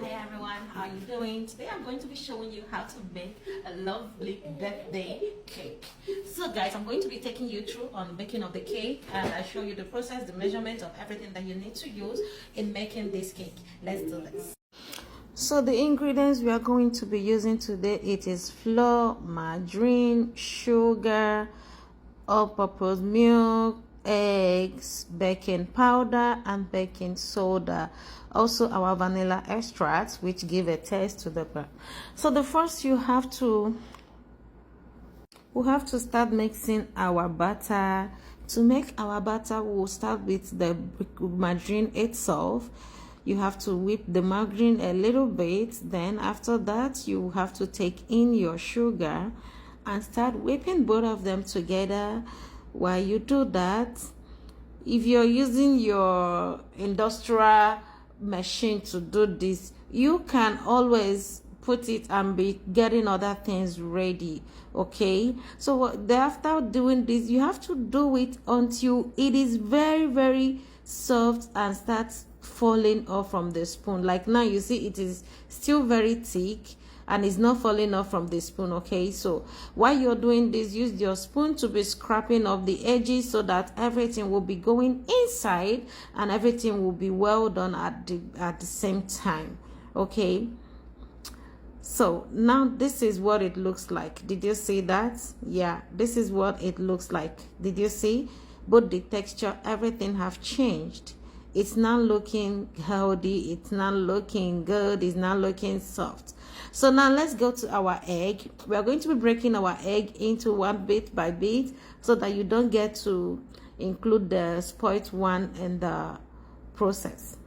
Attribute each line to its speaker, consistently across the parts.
Speaker 1: Hey everyone, how are you doing? Today I'm going to be showing you how to make a lovely birthday cake. So guys, I'm going to be taking you through on the making of the cake, and I show you the process, the measurements of everything that you need to use in making this cake. Let's do this. So the ingredients we are going to be using today, it is flour, margarine, sugar, all-purpose milk, eggs, baking powder, and baking soda. Also our vanilla extracts, which give a taste to the bread. So the first we have to start mixing our butter. To make our butter, we'll start with the margarine itself. You have to whip the margarine a little bit. Then after that, you have to take in your sugar and start whipping both of them together. While you do that, if you're using your industrial machine to do this, you can always put it and be getting other things ready. Okay, so after doing this, you have to do it until it is very soft and starts falling off from the spoon. Like now, you see it is still very thick and it's not falling off from the spoon. Okay, so while you're doing this, use your spoon to be scraping off the edges so that everything will be going inside and everything will be well done at the same time. Okay, so now this is what it looks like. Did you see that? Yeah, this is what it looks like. Did you see? Both the texture, everything have changed. It's not looking healthy, it's not looking good, it's not looking soft. So now let's go to our egg. We are going to be breaking our egg into one bit by bit so that you don't get to include the spoiled one in the process.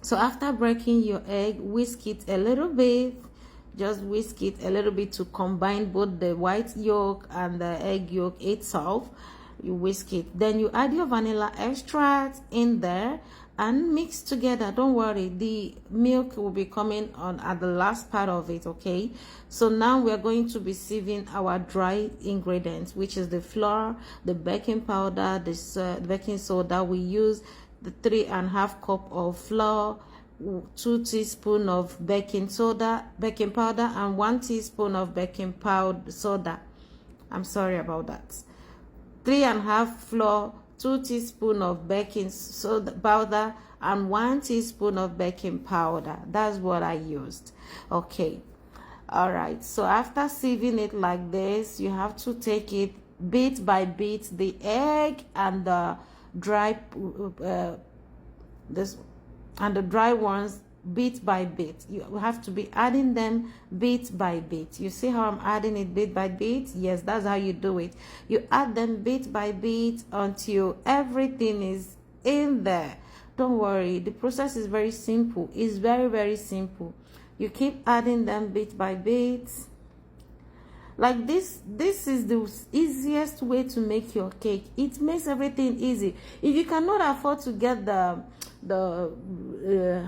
Speaker 1: So after breaking your egg, whisk it a little bit. Just whisk it a little bit to combine both the white yolk and the egg yolk itself. You whisk it, then you add your vanilla extract in there and mix together. Don't worry, the milk will be coming on at the last part of it. Okay, so now we're going to be sieving our dry ingredients, which is the flour, the baking powder, the baking soda. We use the 3.5 cup of flour, 2 teaspoons of baking powder, and 1 teaspoon of baking powder soda. I'm sorry about that. 3.5 flour, 2 teaspoons of baking soda powder, and 1 teaspoon of baking powder. That's what I used. Okay, all right, so after sieving it like this, you have to take it bit by bit, the egg and the dry the dry ones, bit by bit. You have to be adding them bit by bit. You see how I'm adding it bit by bit? Yes, that's how you do it. You add them bit by bit until everything is in there. Don't worry, the process is very simple. It's very simple. You keep adding them bit by bit like this. This is the easiest way to make your cake. It makes everything easy. If you cannot afford to get the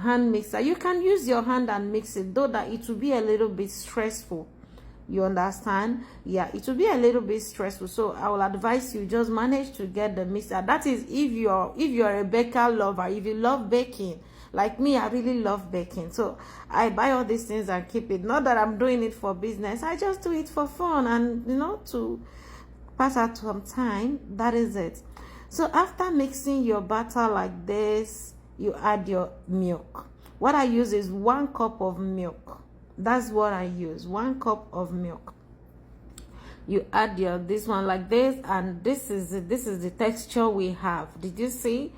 Speaker 1: hand mixer, you can use your hand and mix it, though that it will be a little bit stressful. You understand? Yeah, it will be a little bit stressful. So I will advise you just manage to get the mixer. That is if you're a baker lover, if you love baking. Like me, I really love baking, so I buy all these things and keep it. Not that I'm doing it for business, I just do it for fun and to pass out some time. That is it. So after mixing your butter like this, you add your milk. What I use is 1 cup of milk. That's what I use, 1 cup of milk. You add this one like this, and this is the texture we have. Did you see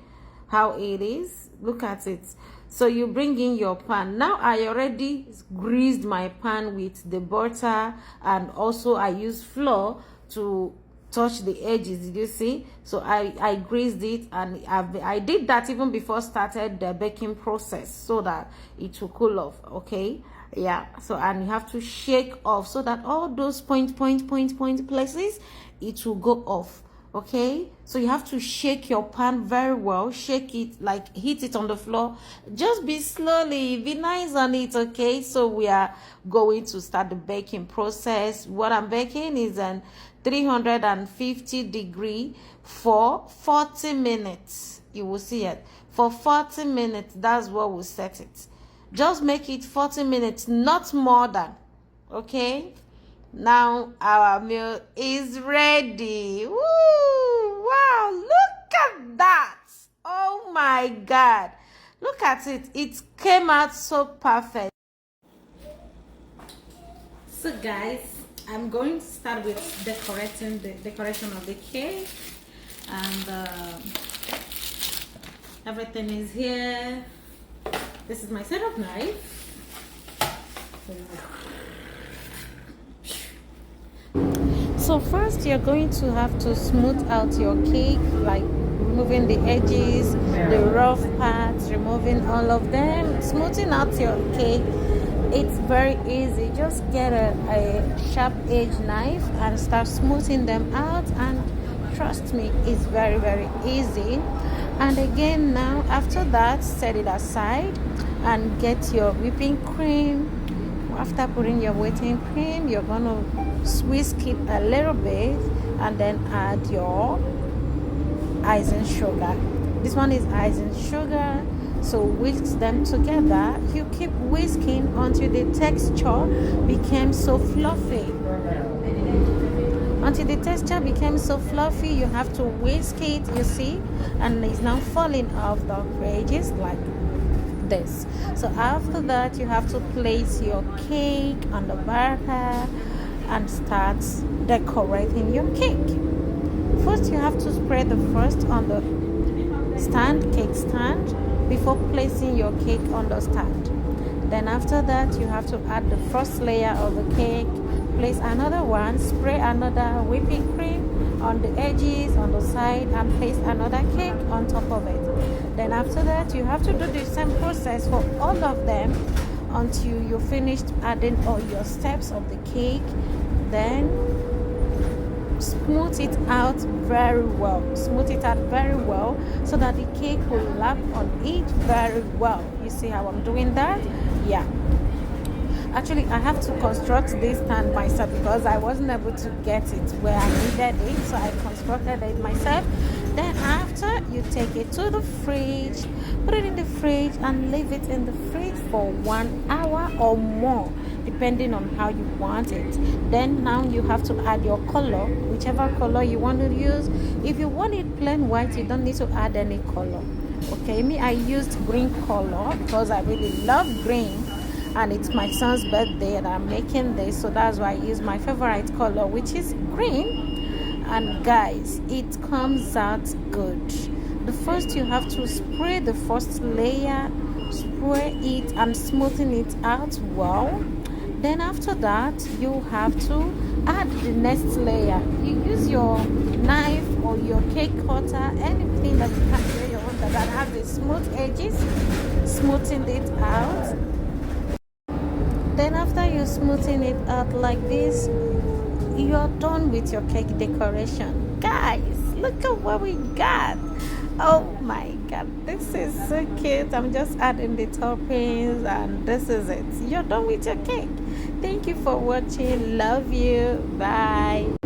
Speaker 1: how it is? Look at it. So you bring in your pan. Now I already greased my pan with the butter, and also I use flour to touch the edges. Did you see? So I greased it, and I did that even before started the baking process so that it will cool off. Okay, yeah. So, and you have to shake off so that all those point places, it will go off. Okay, so you have to shake your pan very well. Shake it, like hit it on the floor. Just be slowly, be nice on it. Okay, so we are going to start the baking process. What I'm baking is an 350 degree for 40 minutes. You will see it for 40 minutes. That's what we'll set it. Just make it 40 minutes, not more than. Okay, now our meal is ready. Woo! Wow, look at that. Oh my God, look at it. It came out so perfect. So guys, I'm going to start with decorating the decoration of the cake, and everything is here. This is my setup knife. So first you're going to have to smooth out your cake, like removing the edges, the rough parts, removing all of them, smoothing out your cake. It's very easy. Just get a sharp edge knife and start smoothing them out, and trust me, it's very, very easy. And again, now after that, set it aside and get your whipping cream. After putting your whipping cream, you're gonna whisk it a little bit and then add your icing sugar. This one is icing sugar, so whisk them together. You keep whisking until the texture became so fluffy. Until the texture became so fluffy, you have to whisk it, you see, and it's now falling off the edges like this. So after that, you have to place your cake on the batter and start decorating your cake. First, you have to spread the first on the cake stand before placing your cake on the stand. Then after that, you have to add the first layer of the cake, place another one, spray another whipping cream on the edges, on the side, and place another cake on top of it. Then after that, you have to do the same process for all of them until you finished adding all your steps of the cake. Then smooth it out very well. Smooth it out very well so that the cake will lap on it very well. You see how I'm doing that? Yeah. Actually, I have to construct this stand myself because I wasn't able to get it where I needed it, so I constructed it myself. Then after, you take it to the fridge, put it in the fridge and leave it in the fridge for 1 hour or more, depending on how you want it. Then now you have to add your color, whichever color you want to use. If you want it plain white, you don't need to add any color. Okay, me, I used green color because I really love green, and it's my son's birthday and I'm making this, so that's why I use my favorite color, which is green. And guys, it comes out good. The first, you have to spray the first layer, spray it and smoothen it out well. Then after that, you have to add the next layer. You use your knife or your cake cutter, anything that you can do your own that has the smooth edges, smoothing it out. Then after you smoothing it out like this, you're done with your cake decoration. Guys, look at what we got. Oh my God, this is so cute. I'm just adding the toppings and this is it. You're done with your cake. Thank you for watching. Love you. Bye.